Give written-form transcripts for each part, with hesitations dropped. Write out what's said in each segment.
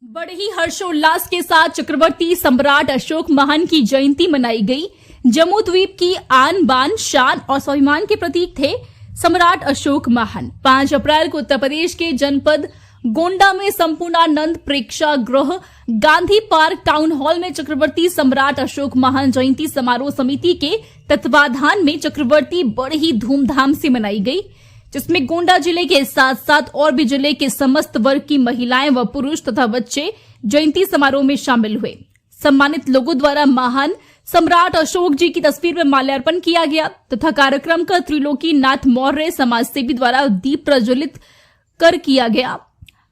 बड़े ही हर्षोल्लास के साथ चक्रवर्ती सम्राट अशोक महान की जयंती मनाई गई। जम्मू द्वीप की आन बान शान और स्वाभिमान के प्रतीक थे सम्राट अशोक महान। 5 अप्रैल को उत्तर प्रदेश के जनपद गोंडा में संपूर्णानंद प्रेक्षागृह गांधी पार्क टाउन हॉल में चक्रवर्ती सम्राट अशोक महान जयंती समारोह समिति के तत्वाधान में चक्रवर्ती बड़े ही धूमधाम से मनाई गई, जिसमें गोंडा जिले के साथ साथ और भी जिले के समस्त वर्ग की महिलाएं व पुरुष तथा बच्चे जयंती समारोह में शामिल हुए। सम्मानित लोगों द्वारा महान सम्राट अशोक जी की तस्वीर में माल्यार्पण किया गया तथा कार्यक्रम का त्रिलोकी नाथ मौर्य समाजसेवी द्वारा दीप प्रज्वलित कर किया गया।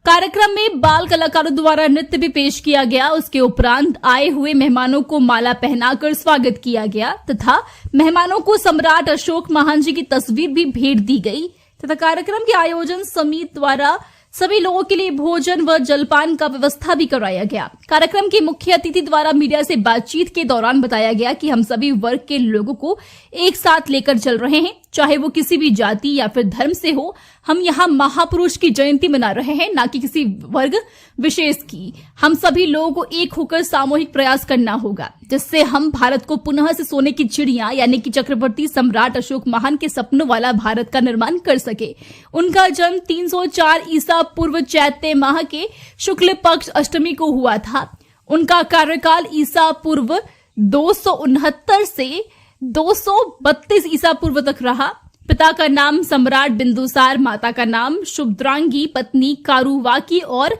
कार्यक्रम में बाल कलाकारों द्वारा नृत्य भी पेश किया गया। उसके उपरांत आए हुए मेहमानों को माला पहनाकर स्वागत किया गया तथा मेहमानों को सम्राट अशोक महान जी की तस्वीर भी भेंट दी गई तथा कार्यक्रम के आयोजन समिति द्वारा सभी लोगों के लिए भोजन व जलपान का व्यवस्था भी कराया गया। कार्यक्रम के मुख्य अतिथि द्वारा मीडिया से बातचीत के दौरान बताया गया कि हम सभी वर्ग के लोगों को एक साथ लेकर चल रहे हैं, चाहे वो किसी भी जाति या फिर धर्म से हो। हम यहाँ महापुरुष की जयंती मना रहे हैं, ना कि किसी वर्ग विशेष की। हम सभी लोगों को एक होकर सामूहिक प्रयास करना होगा, जिससे हम भारत को पुनः से सोने की चिड़िया यानी कि चक्रवर्ती सम्राट अशोक महान के सपनों वाला भारत का निर्माण कर सके। उनका जन्म 304 ईसा पूर्व चैत्य माह के शुक्ल पक्ष अष्टमी को हुआ था। उनका कार्यकाल ईसा पूर्व 269 से 232 ईसा पूर्व तक रहा। पिता का नाम सम्राट बिंदुसार, माता का नाम शुभद्रांगी, पत्नी कारुवाकी और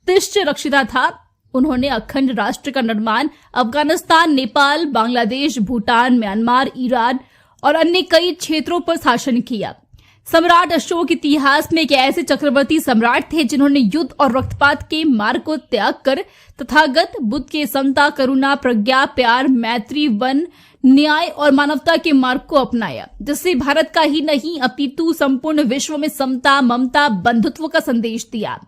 तिष्ट रक्षिता था। उन्होंने अखंड राष्ट्र का निर्माण अफगानिस्तान, नेपाल, बांग्लादेश, भूटान, म्यांमार, ईरान और अन्य कई क्षेत्रों पर शासन किया। सम्राट अशोक इतिहास में एक ऐसे चक्रवर्ती सम्राट थे जिन्होंने युद्ध और रक्तपात के मार्ग को त्याग कर तथागत बुद्ध के समता, करुणा, प्रज्ञा, प्यार, मैत्री, वन, न्याय और मानवता के मार्ग को अपनाया, जिससे भारत का ही नहीं अपितु संपूर्ण विश्व में समता, ममता, बंधुत्व का संदेश दिया।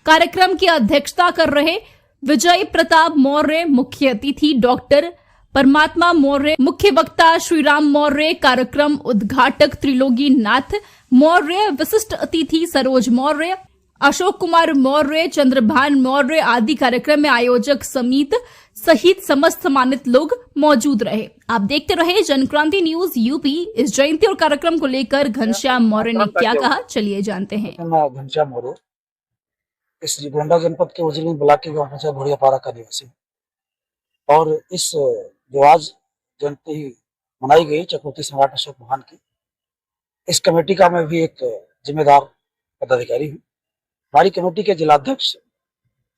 कार्यक्रम की अध्यक्षता कर रहे विजय प्रताप मौर्य, मुख्य अतिथि डॉक्टर परमात्मा मौर्य, मुख्य वक्ता श्रीराम मौर्य, कार्यक्रम उद्घाटक त्रिलोकी नाथ मौर्य, विशिष्ट अतिथि सरोज मौर्य, अशोक कुमार मौर्य, चंद्रभान मौर्य आदि कार्यक्रम में आयोजक समिति सहित समस्त सम्मानित लोग मौजूद रहे। आप देखते रहे जनक्रांति न्यूज यूपी। इस जयंती और कार्यक्रम को लेकर घनश्याम मौर्य ने क्या कहा, चलिए जानते हैं। मैं घनश्याम मौर्य, इस गोंडा जनपद के उजली ब्लॉक के गांव पंचायत भोड़ियापारा का निवासी और इस जो आज जयंती मनाई गई चक्रवर्ती सम्राट अशोक महान की, इस कमेटी का मैं भी एक जिम्मेदार पदाधिकारी हूँ। हमारी कमेटी के जिलाध्यक्ष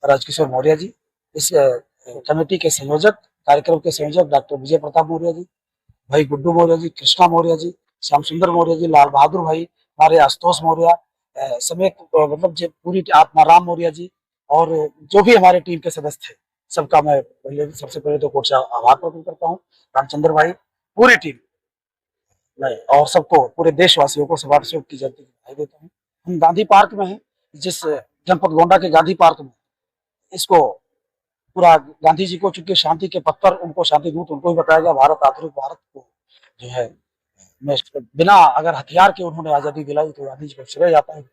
राजकिशोर मौर्य जी, इस कमेटी के संयोजक, कार्यक्रम के संयोजक डॉक्टर विजय प्रताप मौर्य जी, भाई गुड्डू मौर्य जी, कृष्णा मौर्य जी, श्याम सुंदर मौर्य जी, लाल बहादुर भाई, हमारे आशुतोष मौर्य समेत मतलब पूरी आत्माराम मौर्य जी और जो भी हमारे टीम के सदस्य थे, सबका मैं सबसे पहले तो कोट से आभार प्रकट करता हूँ। रामचंद्र भाई, पूरी टीम मैं और सबको, पूरे देशवासियों को सम्राट अशोक की जयंती की बधाई देता हूँ। हम गांधी पार्क में हैं, जिस जनपद गोंडा के गांधी पार्क में इसको पूरा गांधी जी को, चूंकि शांति के पथ पर उनको शांति दूत उनको ही बताया गया। भारत, आधुनिक भारत को जो है बिना अगर हथियार के उन्होंने आजादी दिलाई, तो गांधी जी को श्रेय जाता है।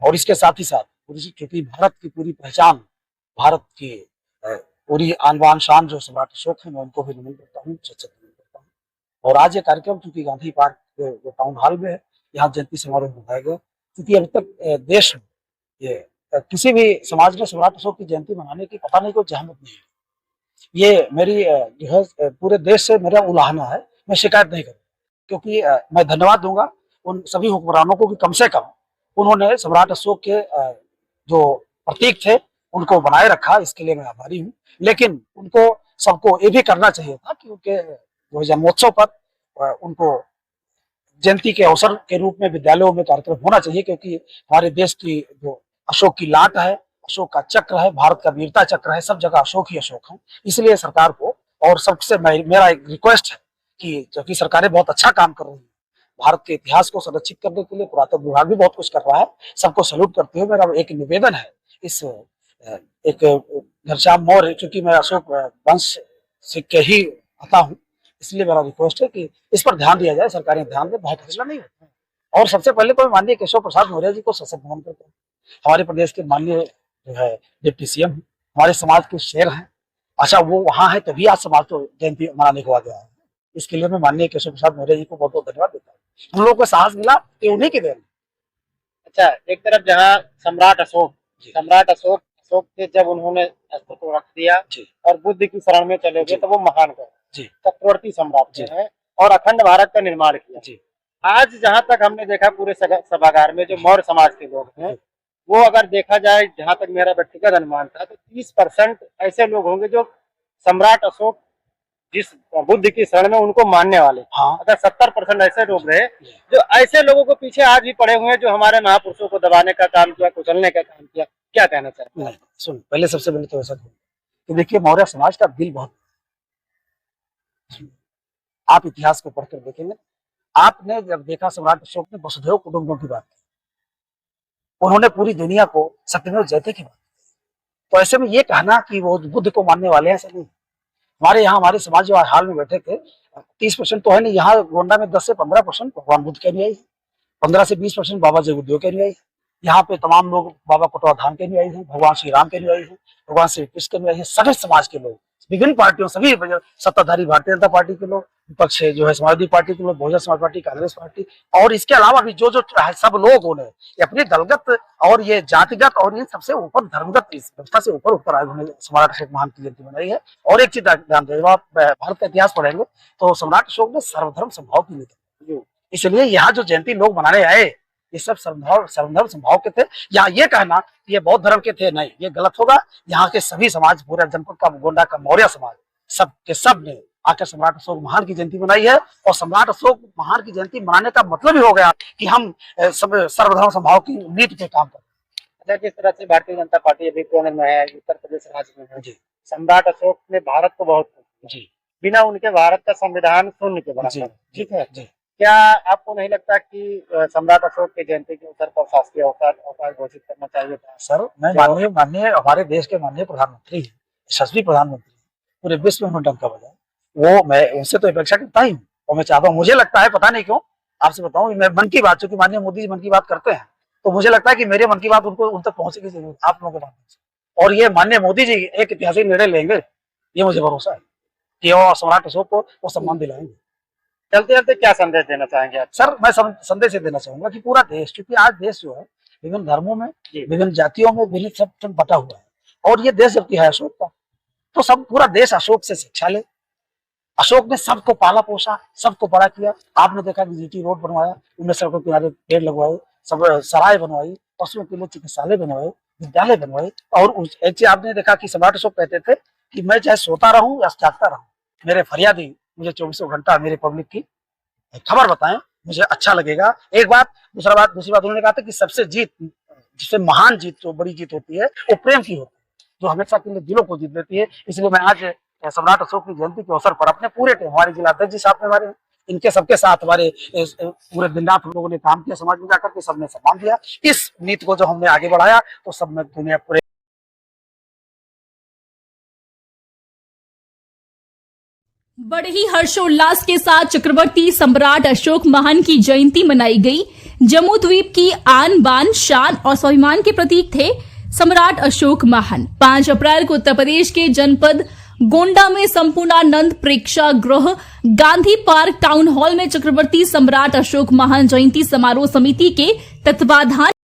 और इसके साथ ही साथ क्योंकि भारत की पूरी पहचान, भारत की पूरी आन बान शान जो सम्राट अशोक है, मैं उनको भी नमन करता हूँ, नमन करता हूँ। और आज ये कार्यक्रम चूंकि गांधी पार्क टाउन हॉल में है, यहाँ जयंती समारोह मनाया गया, क्योंकि अभी तक देश में ये किसी भी समाज ने सम्राट अशोक की जयंती मनाने की पता नहीं कोई जहमत नहीं है। ये मेरी जो है पूरे देश से मेरा उलाहना है, मैं शिकायत नहीं करूँ, क्योंकि मैं धन्यवाद दूंगा उन सभी हुक्मरानों को कि कम से कम उन्होंने सम्राट अशोक के जो प्रतीक थे उनको बनाए रखा, इसके लिए मैं आभारी हूँ। लेकिन उनको सबको ये भी करना चाहिए था कि उनके जो जन्मोत्सव पर उनको जयंती के अवसर के रूप में विद्यालयों में कार्यक्रम होना चाहिए, क्योंकि हमारे देश की जो अशोक की लाट है, अशोक का चक्र है, भारत का वीरता चक्र है, सब जगह अशोक ही अशोक है। इसलिए सरकार को और सबसे मेरा एक रिक्वेस्ट है कि क्योंकि सरकारें बहुत अच्छा काम कर रही है, भारत के इतिहास को संरक्षित करने के लिए पुरातत्व विभाग भी बहुत कुछ कर रहा है, सबको सैल्यूट करते हुए मेरा एक निवेदन है। इस एक घनश्याम मौर्य, क्योंकि मैं अशोक वंश से के ही आता हूँ, इसलिए मेरा रिक्वेस्ट है कि इस पर ध्यान दिया जाए, सरकारें ध्यान दें, बहुत फैसला नहीं होता। और सबसे पहले तो मैं माननीय केशव प्रसाद मौर्य जी को सशक्त नमन करता हूँ। हमारे प्रदेश के माननीय जो है डिप्टी सीएम है, हमारे समाज के शेर हैं। अच्छा, वो वहाँ है तभी आज समाज को जयंती मनाने को आ गया है। इसके लिए मैं माननीय केशव प्रसाद मौर्य जी को बहुत बहुत धन्यवाद देता हूँ। हम लोगों को साहस मिला कि उन्हीं के देन। अच्छा, एक तरफ जहाँ सम्राट अशोक थे, जब उन्होंने अस्त्र को रख दिया और बुद्ध की शरण में चले गए तो वो महान कहे चक्रवर्ती सम्राट हैं और अखंड भारत का निर्माण किया। आज जहाँ तक हमने देखा पूरे सभागार में जो मौर्य समाज के लोग हैं, वो अगर देखा जाए, जहाँ तक मेरा व्यक्तिगत अनुमान था, तो 30% ऐसे लोग होंगे जो सम्राट अशोक जिस बुद्ध की शरण में उनको मानने वाले। हाँ। अगर 70% ऐसे लोग रहे जो ऐसे लोगों को पीछे आज भी पड़े हुए हैं, जो हमारे महापुरुषों को दबाने का काम किया, कुचलने का काम किया, क्या कहना चाहते हैं? सुन, पहले सबसे पहले तो ऐसा कि देखिए, मौर्य समाज का दिल बहुत, आप इतिहास को पढ़कर देखेंगे, आपने जब देखा सम्राट अशोक ने वसुधैव कुटुंबकम की बात की, उन्होंने पूरी दुनिया को सत्यमेव जयते की बात, तो ऐसे में ये कहना कि वो बुद्ध को मानने वाले हैं, ऐसा नहीं। हमारे यहाँ हमारे समाज जो हाल में बैठे थे, 30% तो है नहीं, यहाँ गोंडा में 10 से 15% भगवान बुद्ध के अनुयायी है, 15 से 20% बाबा जगदेव के अनुयायी है। यहाँ पे तमाम लोग बाबा कटवा धाम के अनुयायी हैं, भगवान श्री राम के अनुयायी हैं, भगवान श्री कृष्ण के अनुयायी हैं। सभी समाज के लोग, विभिन्न पार्टियों, सभी सत्ताधारी भारतीय जनता पार्टी के लोग, विपक्ष जो है समाजवादी पार्टी के लोग, बहुजन समाज पार्टी, कांग्रेस पार्टी, और इसके अलावा भी जो सब लोग ने अपने दलगत और ये जातिगत और ये सबसे ऊपर धर्मगत व्यवस्था से ऊपर उठकर आए, उन्होंने सम्राट अशोक महान की जयंती मनाई है। और एक चीज ध्यान दें, जब आप भारत का इतिहास पढ़ेंगे तो सम्राट अशोक ने सर्वधर्म समभाव की नीति, इसलिए यहाँ जो जयंती लोग मनाने आए, ये सब सर्वधर्म समभाव के थे। यहाँ ये कहना कि ये बौद्ध धर्म के थे, नहीं, ये गलत होगा। यहाँ के सभी समाज, पूरे जनपद का, गोंडा का मौर्य समाज, सब के सब ने आकर सम्राट अशोक महान की जयंती मनाई है। और सम्राट अशोक महान की जयंती मनाने का मतलब ही हो गया कि हम सर्वधर्म समभाव की नीति पे काम करते हैं। अच्छा, जिस तरह से भारतीय जनता पार्टी अभी केंद्र में है, उत्तर प्रदेश राज्य में है, सम्राट अशोक ने भारत को बहुत बिना उनके भारत का संविधान शून्य के बना, ठीक है। क्या आपको नहीं लगता कि सम्राट अशोक की जयंती के अवसर पर शासकीय अवकाश घोषित करना चाहिए था? सर, मैं माननीय हमारे देश के माननीय प्रधानमंत्री, यशस्वी प्रधानमंत्री, पूरे विश्व में डंका बजाए, वो मैं उनसे तो अपेक्षा करता ही हूँ और मैं चाहता हूँ। मुझे लगता है, पता नहीं क्यों, आपसे बताऊं, मैं मन की बात, चूंकि माननीय मोदी जी मन की बात करते हैं, तो मुझे लगता है कि मेरे मन की बात उन तक पहुंचेगी जरूर, आप लोगों के माध्यम से। और ये माननीय मोदी जी एक ऐतिहासिक निर्णय लेंगे, ये मुझे भरोसा है कि वो सम्राट अशोक को वो सम्मान दिलाएंगे। चलते चलते क्या संदेश देना चाहेंगे आप? सर, मैं संदेश देना चाहूंगा कि पूरा देश, क्योंकि आज देश जो है विभिन्न धर्मों में, विभिन्न जातियों में, विभिन्न सब बटा हुआ है, और ये देश जबकि है अशोक का, तो सब पूरा देश अशोक से शिक्षा ले। अशोक ने सबको पाला पोसा, सबको बड़ा किया। आपने देखा कि जीटी रोड बनवाया, उनमें सड़कों के किनारे पेड़ लगवाए, सब सराय बनवाई, पशुओं के लिए चिकित्सालय बनवाए, विद्यालय बनवाए। और एक चीज आपने देखा कि सम्राट अशोक कहते थे कि मैं चाहे सोता रहूं या जागता रहूं, मेरे फरियादी मुझे 24 घंटा मेरे पब्लिक की खबर बताएं, मुझे अच्छा लगेगा। एक बात। दूसरी बात उन्होंने कहा था कि सबसे जिससे महान जीत, जो बड़ी जीत होती है, वो प्रेम की होती है, जो हमेशा के लिए दिलों को जीत लेती है। इसलिए मैं आज सम्राट अशोक की जयंती के अवसर पर अपने पूरे टीम, हमारे जिलाध्यक्ष जी साहब, हमारे इनके सबके साथ हमारे पूरे दिन रात हम लोगों ने काम किया, समाज में जाकर के सबने सम्मान दिया। इस नीति को जो हमने आगे बढ़ाया, तो सब में दुनिया पूरे बड़े ही हर्षोल्लास के साथ चक्रवर्ती सम्राट अशोक महान की जयंती मनाई गई। जम्मू द्वीप की आन बान, शान और स्वाभिमान के प्रतीक थे सम्राट अशोक महान। 5 अप्रैल को उत्तर प्रदेश के जनपद गोंडा में संपूर्णानंद प्रेक्षागृह गांधी पार्क टाउन हॉल में चक्रवर्ती सम्राट अशोक महान जयंती समारोह समिति के तत्वाधान